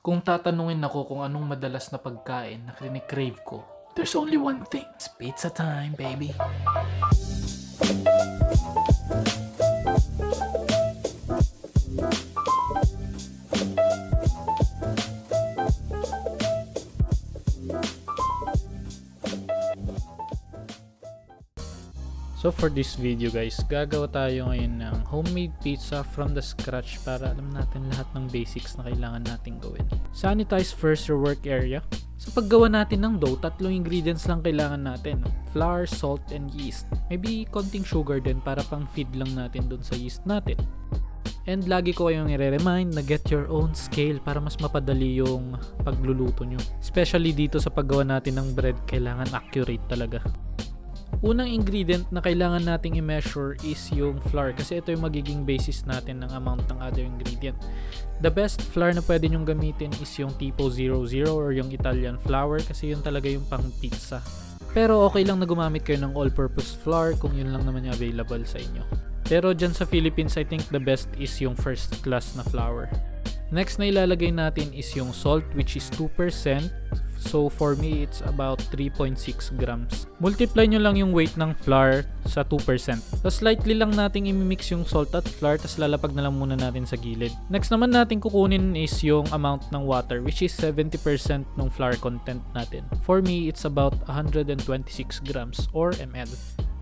Kung tatanungin ako kung anong madalas na pagkain na crave ko, there's only one thing. It's pizza time, baby. So for this video guys, gagawa tayo ngayon ng homemade pizza from the scratch para alam natin lahat ng basics na kailangan natin gawin. Sanitize first your work area. Sa paggawa natin ng dough, 3 ingredients lang kailangan natin. Flour, salt, and yeast. Maybe konting sugar din para pang feed lang natin dun sa yeast natin. And lagi ko kayong i-remind na get your own scale para mas mapadali yung pagluluto nyo. Especially dito sa paggawa natin ng bread, kailangan accurate talaga. Unang ingredient na kailangan nating i-measure is yung flour kasi ito yung magiging basis natin ng amount ng other ingredient. The best flour na pwede nyong gamitin is yung Tipo 00 or yung Italian flour kasi yun talaga yung pang pizza. Pero okay lang na gumamit kayo ng all-purpose flour kung yun lang naman yung available sa inyo. Pero dyan sa Philippines, I think the best is yung first class na flour. Next na ilalagay natin is yung salt which is 2%. So for me, it's about 3.6 grams. Multiply nyo lang yung weight ng flour sa 2%. So slightly lang nating imimix yung salt at flour, tas lalapag na lang muna natin sa gilid. Next naman natin kukunin is yung amount ng water, which is 70% ng flour content natin. For me, it's about 126 grams or ml.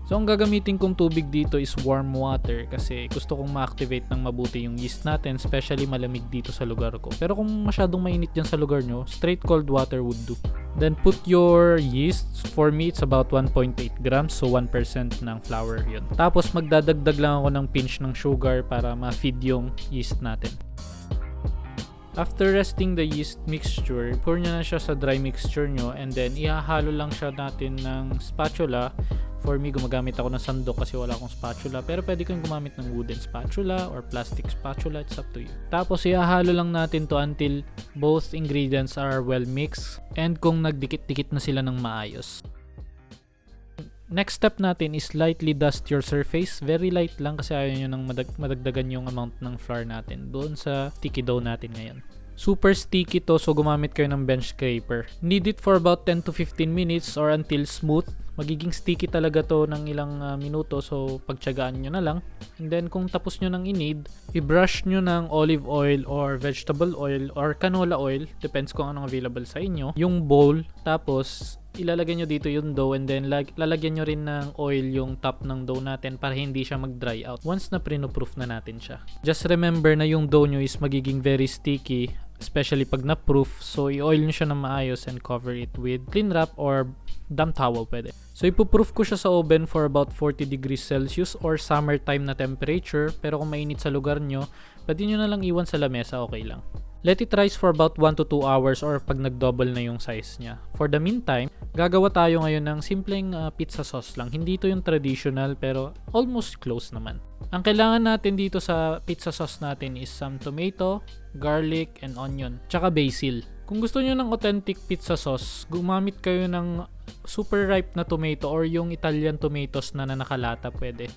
So ang gagamitin kong tubig dito is warm water kasi gusto kong ma-activate ng mabuti yung yeast natin, especially malamig dito sa lugar ko. Pero kung masyadong mainit dyan sa lugar nyo, straight cold water would do. Then put your yeast. For me, it's about 1.8 grams, so 1% ng flour yun. Tapos magdadagdag lang ako ng pinch ng sugar para ma-feed yung yeast natin. After resting the yeast mixture, pour nyo na siya sa dry mixture nyo and then ihahalo lang siya natin ng spatula. For me, gumagamit ako ng sandok kasi wala akong spatula. Pero pwede kang gumamit ng wooden spatula or plastic spatula. It's up to you. Tapos, ihahalo lang natin to until both ingredients are well mixed and kung nagdikit-dikit na sila ng maayos. Next step natin is lightly dust your surface. Very light lang kasi ayaw nyo nang madagdagan yung amount ng flour natin doon sa sticky dough natin ngayon. Super sticky to, so gumamit kayo ng bench scraper. Knead it for about 10 to 15 minutes or until smooth. Magiging sticky talaga to ng ilang minuto, so pagtiyagaan nyo na lang. And then kung tapos nyo nang i-knead, i-brush nyo ng olive oil or vegetable oil or canola oil, depends kung anong available sa inyo, yung bowl. Tapos ilalagay nyo dito yung dough and then lalagyan nyo rin ng oil yung top ng dough natin para hindi siya mag-dry out once na prino-proof na natin siya. Just remember na yung dough nyo is magiging very sticky, especially pag na-proof, so i-oil nyo siya ng maayos and cover it with clean wrap or damp towel pwede. So ipuproof ko siya sa oven for about 40 degrees Celsius or summertime na temperature, pero kung mainit sa lugar nyo, pwede nyo na lang iwan sa lamesa, okay lang. Let it rise for about 1 to 2 hours or pag nag-double na yung size niya. For the meantime, gagawa tayo ngayon ng simpleng pizza sauce lang. Hindi ito yung traditional pero almost close naman. Ang kailangan natin dito sa pizza sauce natin is some tomato, garlic, and onion, tsaka basil. Kung gusto nyo ng authentic pizza sauce, gumamit kayo ng super ripe na tomato or yung Italian tomatoes na nakalata pwede.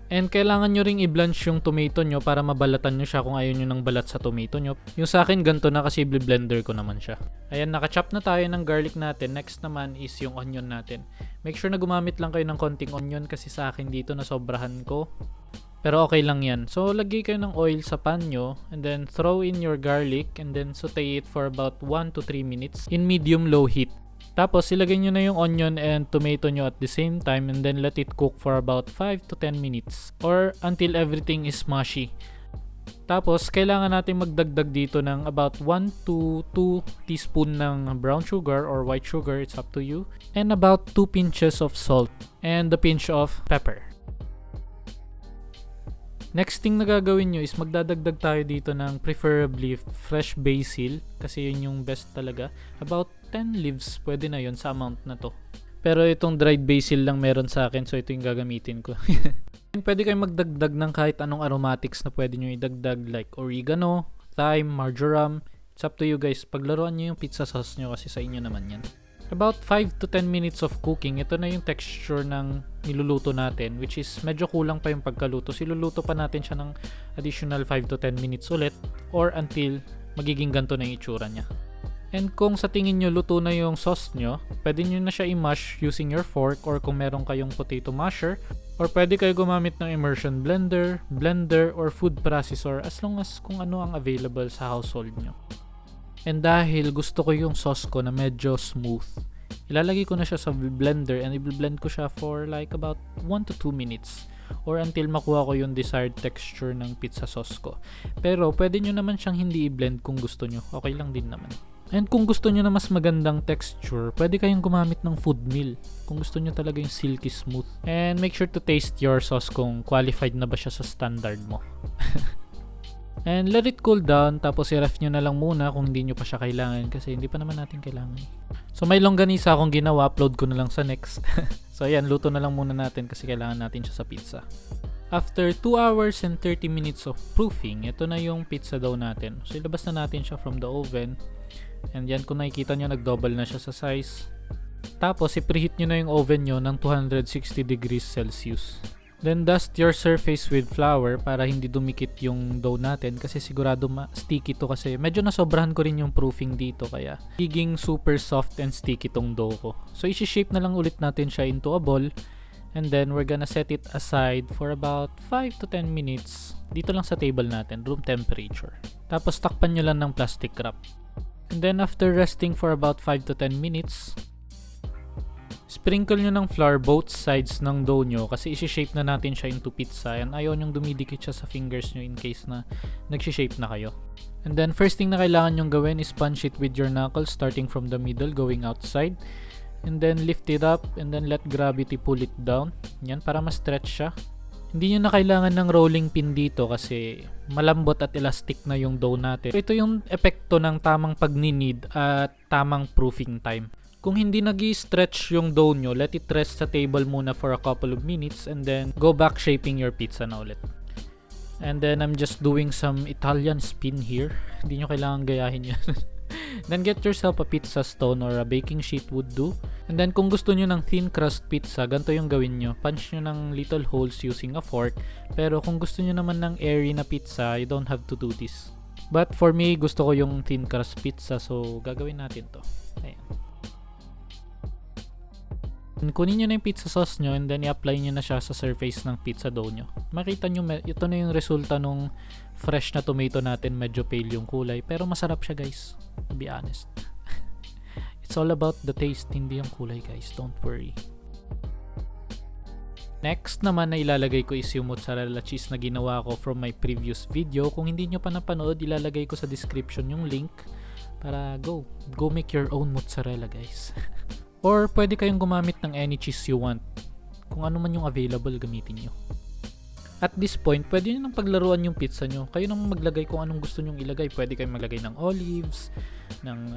And kailangan nyo ring i-blanch yung tomato nyo para mabalatan nyo siya kung ayaw nyo ng balat sa tomato nyo. Yung sa akin, ganito na kasi blender ko naman siya. Ayan, nakachop na tayo ng garlic natin. Next naman is yung onion natin. Make sure na gumamit lang kayo ng konting onion kasi sa akin dito nasobrahan ko. Pero okay lang yan. So, lagay kayo ng oil sa pan nyo and then throw in your garlic and then saute it for about 1 to 3 minutes in medium-low heat. Tapos, ilagay nyo na yung onion and tomato nyo at the same time and then let it cook for about 5 to 10 minutes or until everything is mushy. Tapos, kailangan natin magdagdag dito ng about 1 to 2 teaspoon ng brown sugar or white sugar, it's up to you, and about 2 pinches of salt and a pinch of pepper. Next thing na gagawin nyo is magdadagdag tayo dito ng preferably fresh basil kasi yun yung best talaga. About 10 leaves, pwede na yun sa amount na to. Pero itong dried basil lang meron sa akin, so ito yung gagamitin ko. Pwede kayong magdagdag ng kahit anong aromatics na pwede nyo idagdag like oregano, thyme, marjoram. It's up to you guys. Paglaruan nyo yung pizza sauce nyo kasi sa inyo naman yan. About 5 to 10 minutes of cooking, ito na yung texture ng niluluto natin, which is medyo kulang pa yung pagkaluto. Siluluto pa natin siya ng additional 5 to 10 minutes ulit or until magiging ganito na yung itsura niya. And kung sa tingin nyo luto na yung sauce nyo, pwede nyo na siya i-mash using your fork or kung meron kayong potato masher. Or pwede kayo gumamit ng immersion blender, or food processor as long as kung ano ang available sa household nyo. And dahil gusto ko yung sauce ko na medyo smooth, ilalagay ko na siya sa blender and i-blend ko siya for like about 1 to 2 minutes. Or until makuha ko yung desired texture ng pizza sauce ko. Pero pwede nyo naman siyang hindi i-blend kung gusto nyo. Okay lang din naman. And kung gusto nyo na mas magandang texture, pwede kayong gumamit ng food meal. Kung gusto nyo talaga yung silky smooth. And make sure to taste your sauce kung qualified na ba siya sa standard mo. And let it cool down, tapos i-ref nyo na lang muna kung hindi nyo pa siya kailangan kasi hindi pa naman natin kailangan. So may longganisa akong ginawa, upload ko na lang sa next. So ayan, luto na lang muna natin kasi kailangan natin siya sa pizza. After 2 hours and 30 minutes of proofing, ito na yung pizza dough natin. So ilabas na natin siya from the oven. And yan, kung nakikita nyo, nag-double na siya sa size. Tapos, i-preheat nyo na yung oven nyo ng 260 degrees Celsius. Then, dust your surface with flour para hindi dumikit yung dough natin kasi sigurado sticky to kasi medyo nasobrahan ko rin yung proofing dito kaya higing super soft and sticky tong dough ko. So, isi-shape na lang ulit natin siya into a ball and then we're gonna set it aside for about 5 to 10 minutes dito lang sa table natin, room temperature. Tapos, takpan nyo lang ng plastic wrap. And then after resting for about 5 to 10 minutes, sprinkle nyo ng flour both sides ng dough nyo kasi isi-shape na natin siya into pizza and ayaw nyong dumidikit siya sa fingers nyo in case na nag-shape na kayo. And then first thing na kailangan nyong gawin is punch it with your knuckles starting from the middle going outside. And then lift it up and then let gravity pull it down. Yan, para ma-stretch siya. Hindi nyo na kailangan ng rolling pin dito kasi malambot at elastic na yung dough natin. Ito yung epekto ng tamang pagninid at tamang proofing time. Kung hindi nag-i-stretch yung dough nyo, let it rest sa table muna for a couple of minutes and then go back shaping your pizza na ulit. And then I'm just doing some Italian spin here. Hindi nyo kailangan gayahin yan. Then get yourself a pizza stone or a baking sheet would do. And then kung gusto nyo ng thin crust pizza, ganito yung gawin nyo. Punch nyo ng little holes using a fork. Pero kung gusto nyo naman ng airy na pizza, you don't have to do this. But for me, gusto ko yung thin crust pizza, so gagawin natin to. Ayan. Kunin nyo na yung pizza sauce nyo and then i-apply nyo na siya sa surface ng pizza dough nyo. Makita nyo, ito na yung resulta nung fresh na tomato natin. Medyo pale yung kulay. Pero masarap siya guys. To be honest. It's all about the taste, hindi yung kulay guys. Don't worry. Next naman na ilalagay ko is yung mozzarella cheese na ginawa ko from my previous video. Kung hindi nyo pa napanood, ilalagay ko sa description yung link para go make your own mozzarella guys. Or pwede kayong gumamit ng any cheese you want. Kung ano man yung available, gamitin nyo. At this point, pwede nyo nang paglaruan yung pizza nyo. Kayo nang maglagay kung anong gusto nyong ilagay. Pwede kayong maglagay ng olives, ng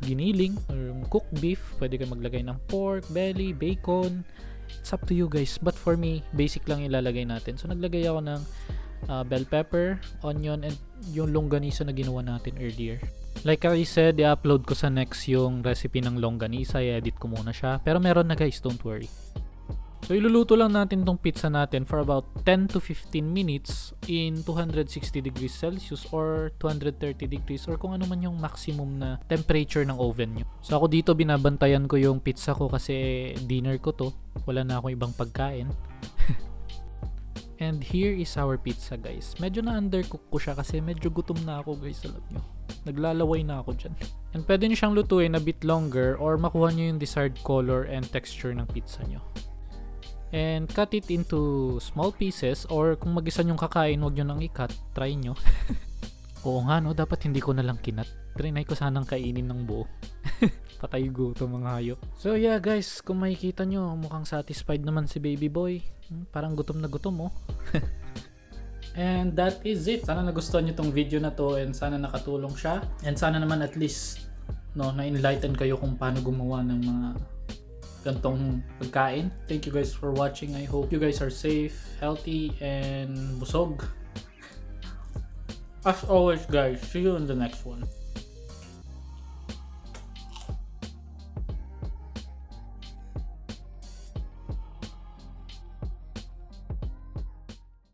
giniling, or cooked beef. Pwede kayong maglagay ng pork, belly, bacon. It's up to you guys. But for me, basic lang ilalagay natin. So naglagay ako ng bell pepper, onion, and yung longganisa na ginawa natin earlier. Like I said, i-upload ko sa next yung recipe ng longganisa. I-edit ko muna siya. Pero meron na guys, don't worry. So iluluto lang natin tong pizza natin for about 10 to 15 minutes in 260 degrees Celsius or 230 degrees or kung ano man yung maximum na temperature ng oven nyo. So ako dito binabantayan ko yung pizza ko kasi dinner ko to. Wala na akong ibang pagkain. And here is our pizza guys. Medyo na undercook ko siya kasi medyo gutom na ako guys, alam nyo. Naglalaway na ako dyan. And pwede nyo siyang lutuin a bit longer or makuha nyo yung desired color and texture ng pizza nyo. And cut it into small pieces or kung mag-isa nyong kakain, huwag nyo nang i-cut. Try nyo. Oo nga no, dapat hindi ko na lang kinat. Trinay ko sanang kainin ng buo. Patay gutom mga hayop. So yeah guys, kung makikita nyo, mukhang satisfied naman si baby boy. Parang gutom na gutom oh. And that is it. Sana nagustuhan nyo tong video na to and sana nakatulong siya. And sana naman at least na-enlighten kayo kung paano gumawa ng mga gantong pagkain. Thank you guys for watching. I hope you guys are safe, healthy, and busog. As always guys, see you in the next one.